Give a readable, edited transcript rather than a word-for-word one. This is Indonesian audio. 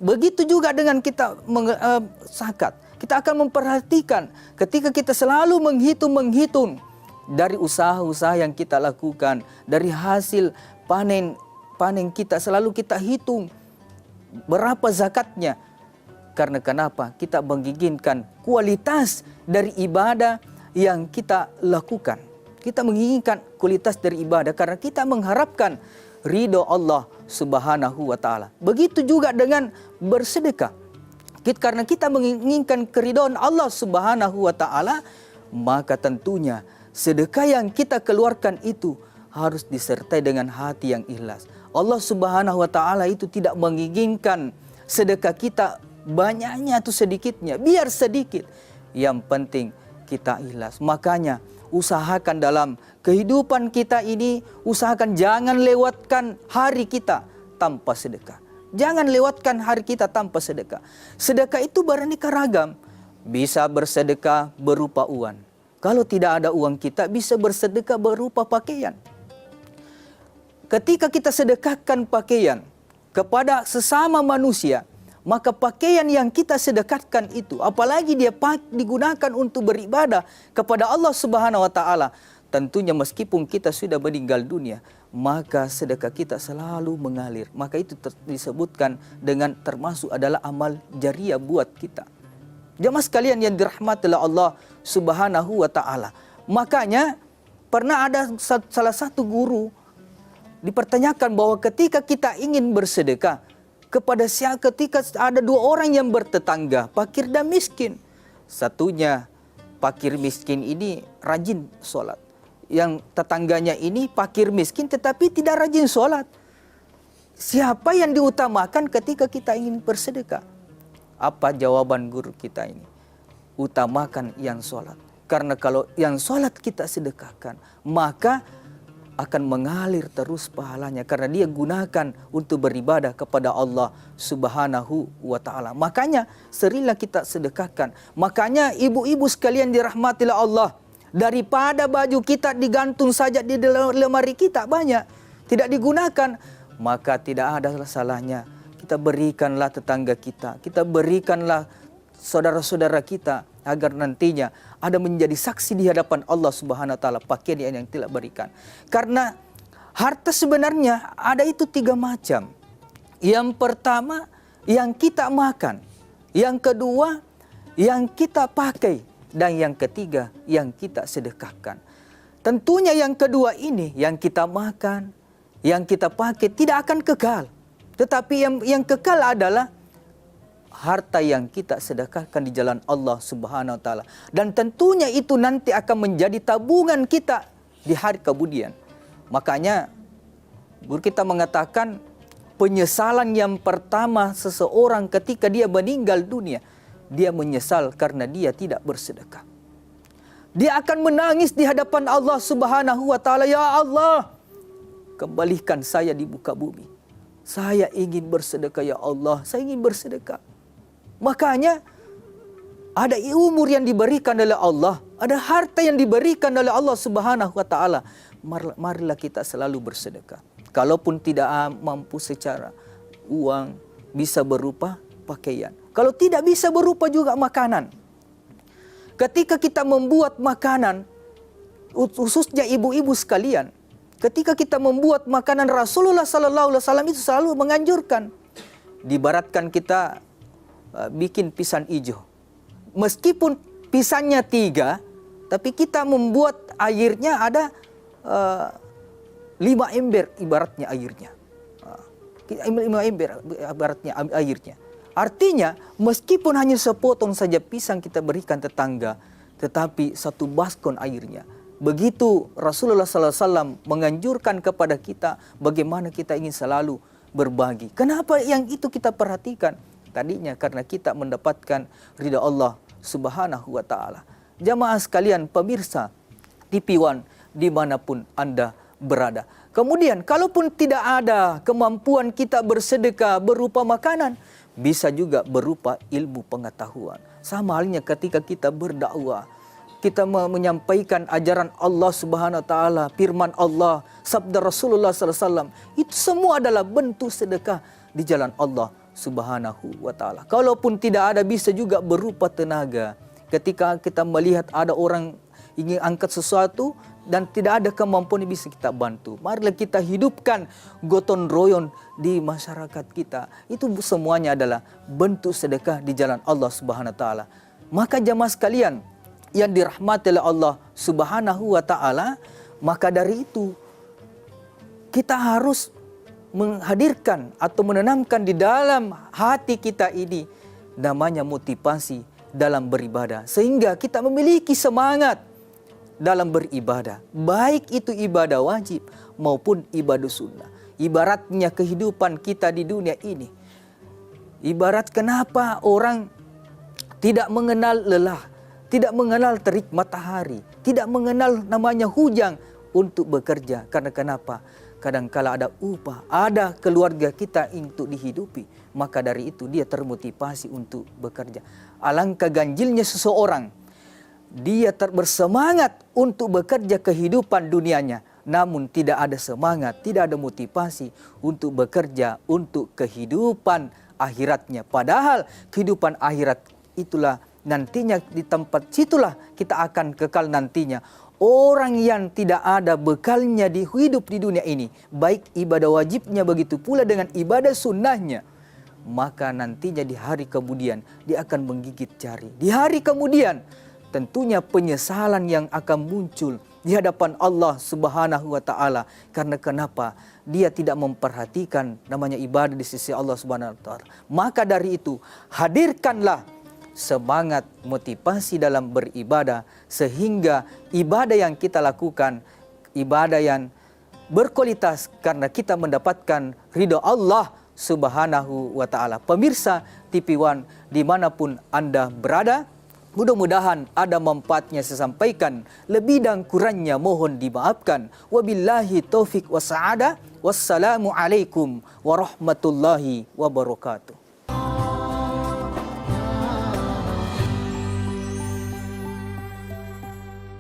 Begitu juga dengan kita zakat. Kita akan memperhatikan ketika kita selalu menghitung dari usaha-usaha yang kita lakukan, dari hasil panen kita selalu kita hitung berapa zakatnya. Karena kenapa? Kita menginginkan kualitas dari ibadah yang kita lakukan. Kita menginginkan kualitas dari ibadah karena kita mengharapkan ridho Allah Subhanahu wa taala. Begitu juga dengan bersedekah. Karena kita menginginkan keridhaan Allah Subhanahu wa taala, maka tentunya sedekah yang kita keluarkan itu harus disertai dengan hati yang ikhlas. Allah Subhanahu wa taala itu tidak menginginkan sedekah kita banyaknya atau sedikitnya, biar sedikit. Yang penting kita ikhlas. Makanya usahakan dalam kehidupan kita ini, usahakan jangan lewatkan hari kita tanpa sedekah. Jangan lewatkan hari kita tanpa sedekah. Sedekah itu beraneka ragam. Bisa bersedekah berupa uang. Kalau tidak ada uang kita bisa bersedekah berupa pakaian. Ketika kita sedekahkan pakaian kepada sesama manusia, maka pakaian yang kita sedekahkan itu, apalagi dia digunakan untuk beribadah kepada Allah Subhanahu wa taala, tentunya meskipun kita sudah meninggal dunia, maka sedekah kita selalu mengalir. Maka itu disebutkan dengan termasuk adalah amal jariah buat kita. Jemaah sekalian yang dirahmati oleh Allah Subhanahu wa taala. Makanya pernah ada salah satu guru dipertanyakan bahwa ketika kita ingin bersedekah ketika ada dua orang yang bertetangga, fakir dan miskin. Satunya fakir miskin ini rajin sholat. Yang tetangganya ini fakir miskin tetapi tidak rajin sholat. Siapa yang diutamakan ketika kita ingin bersedekah? Apa jawaban guru kita ini? Utamakan yang sholat. Karena kalau yang sholat kita sedekahkan, maka akan mengalir terus pahalanya. Karena dia gunakan untuk beribadah kepada Allah Subhanahu wa ta'ala. Makanya seringlah kita sedekahkan. Makanya ibu-ibu sekalian dirahmati Allah. Daripada baju kita digantung saja di lemari kita banyak, tidak digunakan, maka tidak ada salahnya kita berikanlah tetangga kita, kita berikanlah saudara-saudara kita, agar nantinya ada menjadi saksi di hadapan Allah Subhanahu wa taala pakaian yang tidak berikan. Karena harta sebenarnya ada itu 3 macam. Yang pertama yang kita makan, yang kedua yang kita pakai, dan yang ketiga yang kita sedekahkan. Tentunya yang kedua ini, yang kita makan, yang kita pakai tidak akan kekal. Tetapi yang kekal adalah harta yang kita sedekahkan di jalan Allah Subhanahu wa taala. Dan tentunya itu nanti akan menjadi tabungan kita di hari kemudian. Makanya guru kita mengatakan penyesalan yang pertama seseorang ketika dia meninggal dunia, dia menyesal karena dia tidak bersedekah. Dia akan menangis di hadapan Allah Subhanahu wa taala, "Ya Allah, kembalikan saya di muka bumi. Saya ingin bersedekah ya Allah, saya ingin bersedekah." Makanya ada umur yang diberikan oleh Allah, ada harta yang diberikan oleh Allah Subhanahu wa taala. Marilah kita selalu bersedekah. Kalaupun tidak mampu secara uang, bisa berupa pakaian. Kalau tidak bisa berupa juga makanan. Ketika kita membuat makanan, khususnya ibu-ibu sekalian, ketika kita membuat makanan, Rasulullah Sallallahu Alaihi Wasallam itu selalu menganjurkan. Dibaratkan kita bikin pisang hijau. Meskipun pisangnya 3, tapi kita membuat airnya ada 5 ember ibaratnya airnya. 5 ember ibaratnya airnya. Artinya, meskipun hanya sepotong saja pisang kita berikan tetangga, tetapi 1 baskon airnya. Begitu Rasulullah SAW menganjurkan kepada kita bagaimana kita ingin selalu berbagi. Kenapa yang itu kita perhatikan? Tadinya karena kita mendapatkan ridha Allah Subhanahu wa ta'ala. Jamaah sekalian, pemirsa TV One dimanapun Anda berada. Kemudian, kalaupun tidak ada kemampuan kita bersedekah berupa makanan, bisa juga berupa ilmu pengetahuan. Sama halnya ketika kita berdakwah, kita menyampaikan ajaran Allah Subhanahu wa taala, firman Allah, sabda Rasulullah sallallahu alaihi wasallam, itu semua adalah bentuk sedekah di jalan Allah Subhanahu wa ta'ala. Kalaupun tidak ada, bisa juga berupa tenaga. Ketika kita melihat ada orang ingin angkat sesuatu dan tidak ada kemampuan, bisa kita bantu. Marilah kita hidupkan gotong royong di masyarakat kita. Itu semuanya adalah bentuk sedekah di jalan Allah Subhanahu wa ta'ala. Maka jamaah sekalian yang dirahmati oleh Allah Subhanahu wa ta'ala, maka dari itu kita harus menghadirkan atau menanamkan di dalam hati kita ini namanya motivasi dalam beribadah, sehingga kita memiliki semangat dalam beribadah, baik itu ibadah wajib maupun ibadah sunnah. Ibaratnya kehidupan kita di dunia ini, ibarat kenapa orang tidak mengenal lelah, tidak mengenal terik matahari, tidak mengenal namanya hujan untuk bekerja. Karena kenapa? Kadangkala ada upah, ada keluarga kita untuk dihidupi. Maka dari itu dia termotivasi untuk bekerja. Alangkah ganjilnya seseorang, dia bersemangat untuk bekerja kehidupan dunianya, namun tidak ada semangat, tidak ada motivasi untuk bekerja untuk kehidupan akhiratnya. Padahal kehidupan akhirat itulah nantinya, di tempat situlah kita akan kekal nantinya. Orang yang tidak ada bekalnya di hidup di dunia ini, baik ibadah wajibnya begitu pula dengan ibadah sunnahnya, maka nantinya di hari kemudian dia akan menggigit jari. Di hari kemudian tentunya penyesalan yang akan muncul di hadapan Allah Subhanahu wa ta'ala. Karena kenapa? Dia tidak memperhatikan namanya ibadah di sisi Allah Subhanahu wa ta'ala. Maka dari itu, hadirkanlah semangat motivasi dalam beribadah, sehingga ibadah yang kita lakukan ibadah yang berkualitas karena kita mendapatkan ridho Allah Subhanahu wa ta'ala. Pemirsa TV One dimanapun Anda berada, mudah-mudahan ada manfaatnya saya sampaikan. Lebih dan kurangnya mohon dimaafkan. Wabillahi taufik wa sa'adah. Wassalamualaikum warahmatullahi wabarakatuh.